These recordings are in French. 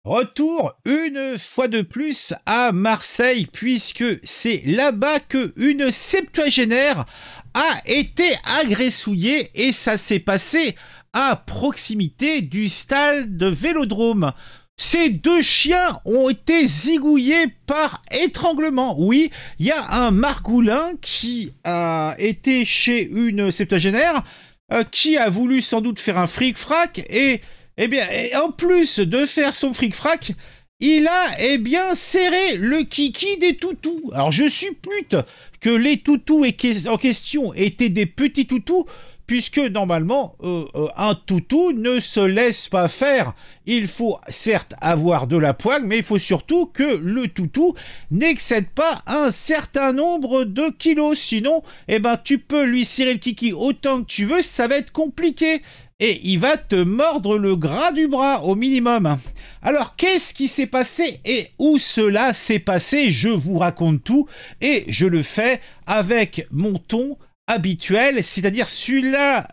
Retour une fois de plus à Marseille puisque c'est là-bas que une septuagénaire a été agressouillée et ça s'est passé à proximité du stade de Vélodrome. Ces deux chiens ont été zigouillés par étranglement. Oui, il y a un margoulin qui a été chez une septuagénaire qui a voulu sans doute faire un fric-frac et en plus de faire son fric-frac, il a serré le kiki des toutous. Alors je suppute que les toutous en question étaient des petits toutous, puisque normalement, un toutou ne se laisse pas faire. Il faut certes avoir de la poigne, mais il faut surtout que le toutou n'excède pas un certain nombre de kilos. Sinon, tu peux lui cirer le kiki autant que tu veux, ça va être compliqué. Et il va te mordre le gras du bras au minimum. Alors, qu'est-ce qui s'est passé et où cela s'est passé? Je vous raconte tout et je le fais avec mon ton habituel, c'est-à-dire celui-là,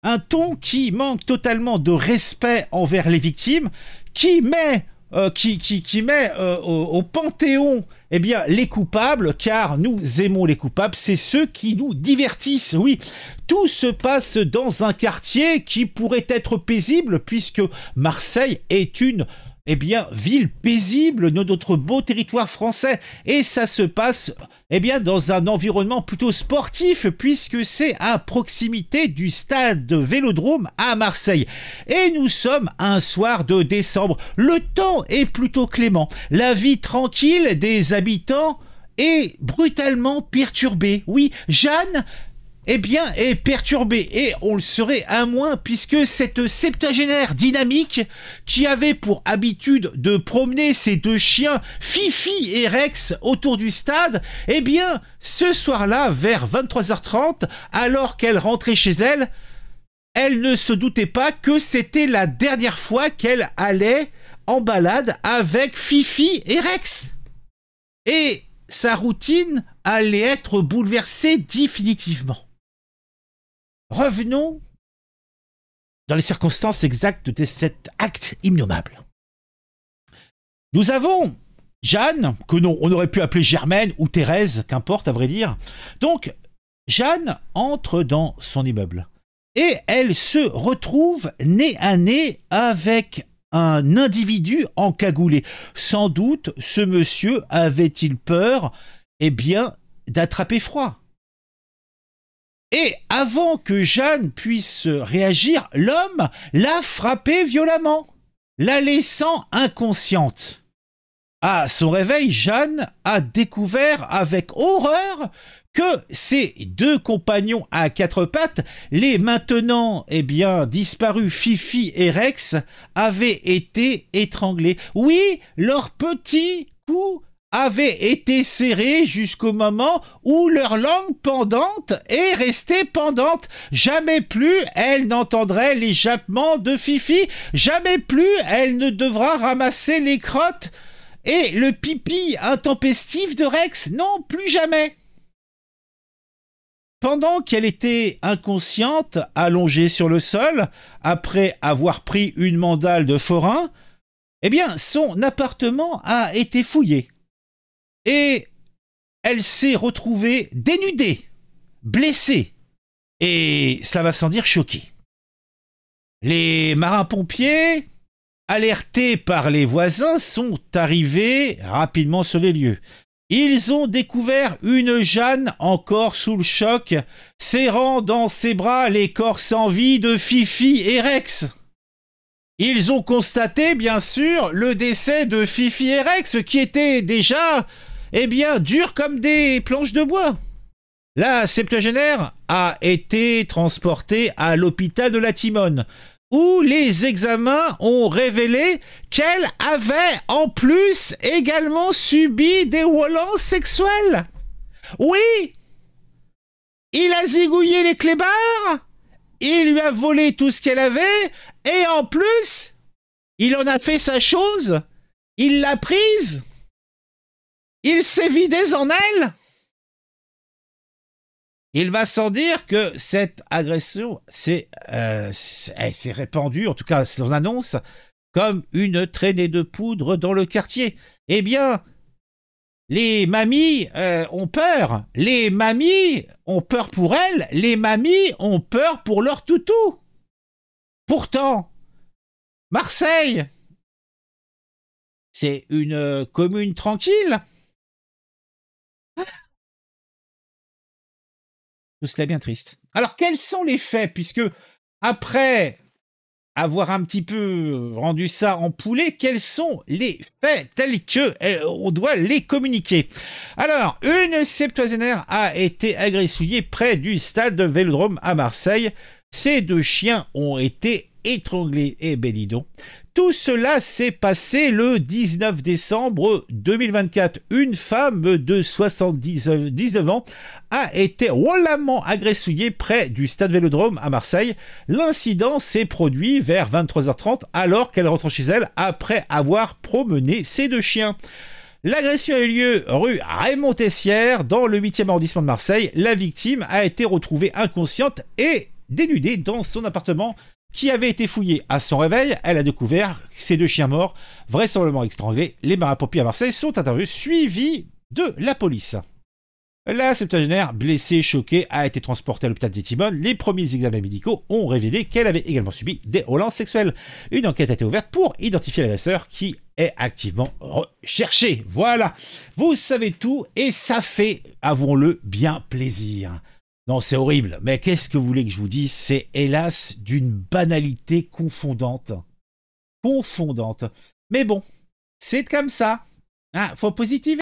un ton qui manque totalement de respect envers les victimes, qui met au panthéon les coupables, car nous aimons les coupables, c'est ceux qui nous divertissent, oui. Tout se passe dans un quartier qui pourrait être paisible, puisque Marseille est une ville paisible de notre beau territoire français. Et ça se passe dans un environnement plutôt sportif, puisque c'est à proximité du stade de Vélodrome à Marseille. Et nous sommes un soir de décembre. Le temps est plutôt clément. La vie tranquille des habitants est brutalement perturbée. Oui, Jeanne est perturbé, et on le serait à moins puisque cette septuagénaire dynamique qui avait pour habitude de promener ses deux chiens Fifi et Rex autour du stade, ce soir-là, vers 23h30, alors qu'elle rentrait chez elle, elle ne se doutait pas que c'était la dernière fois qu'elle allait en balade avec Fifi et Rex. Et sa routine allait être bouleversée définitivement. Revenons dans les circonstances exactes de cet acte ignoble. Nous avons Jeanne, que on aurait pu appeler Germaine ou Thérèse, qu'importe à vrai dire. Donc, Jeanne entre dans son immeuble et elle se retrouve nez à nez avec un individu encagoulé. Sans doute, ce monsieur avait-il peur, d'attraper froid. Et avant que Jeanne puisse réagir, l'homme l'a frappée violemment, la laissant inconsciente. À son réveil, Jeanne a découvert avec horreur que ses deux compagnons à quatre pattes, les maintenant disparus Fifi et Rex, avaient été étranglés. Oui, leur petit cou avait été serré jusqu'au moment où leur langue pendante est restée pendante. Jamais plus elle n'entendrait les jappements de Fifi, jamais plus elle ne devra ramasser les crottes et le pipi intempestif de Rex. Non, plus jamais. Pendant qu'elle était inconsciente, allongée sur le sol, après avoir pris une mandale de forain, son appartement a été fouillé. Et elle s'est retrouvée dénudée, blessée, et cela va sans dire choquée. Les marins-pompiers, alertés par les voisins, sont arrivés rapidement sur les lieux. Ils ont découvert une Jeanne encore sous le choc, serrant dans ses bras les corps sans vie de Fifi et Rex. Ils ont constaté, bien sûr, le décès de Fifi et Rex, qui étaient déjà durs comme des planches de bois. La septuagénaire a été transportée à l'hôpital de la Timone, où les examens ont révélé qu'elle avait en plus également subi des violences sexuelles. Oui, il a zigouillé les clébards, il lui a volé tout ce qu'elle avait, et en plus, il en a fait sa chose, il l'a prise, il s'est vidé en elle. Il va sans dire que cette agression s'est répandue, en tout cas son annonce, comme une traînée de poudre dans le quartier. Eh bien, les mamies ont peur. Les mamies ont peur pour elles. Les mamies ont peur pour leur toutou. Pourtant, Marseille, c'est une commune tranquille. Tout cela est bien triste. Alors, quels sont les faits? Puisque, après avoir un petit peu rendu ça en poulet, quels sont les faits tels que on doit les communiquer? Alors, une septuagénaire a été agressouillée près du stade Vélodrome à Marseille. Ces 2 chiens ont été étranglés. Et ben dis donc. Tout cela s'est passé le 19 décembre 2024. Une femme de 79 ans a été violemment agressouillée près du stade Vélodrome à Marseille. L'incident s'est produit vers 23h30 alors qu'elle rentre chez elle après avoir promené ses 2 chiens. L'agression a eu lieu rue Raymond Tessière dans le 8e arrondissement de Marseille. La victime a été retrouvée inconsciente et dénudée dans son appartement qui avait été fouillé. À son réveil, elle a découvert ses 2 chiens morts, vraisemblablement étranglés. Les marins-pompiers à Marseille sont intervenus, suivis de la police. La septuagénaire, blessée, choquée, a été transportée à l'hôpital de Timone. Les premiers examens médicaux ont révélé qu'elle avait également subi des violences sexuelles. Une enquête a été ouverte pour identifier l'agresseur qui est activement recherché. Voilà, vous savez tout et ça fait, avouons-le, bien plaisir. Non, c'est horrible, mais qu'est-ce que vous voulez que je vous dise? C'est hélas d'une banalité confondante. Confondante. Mais bon, c'est comme ça. Faut positiver.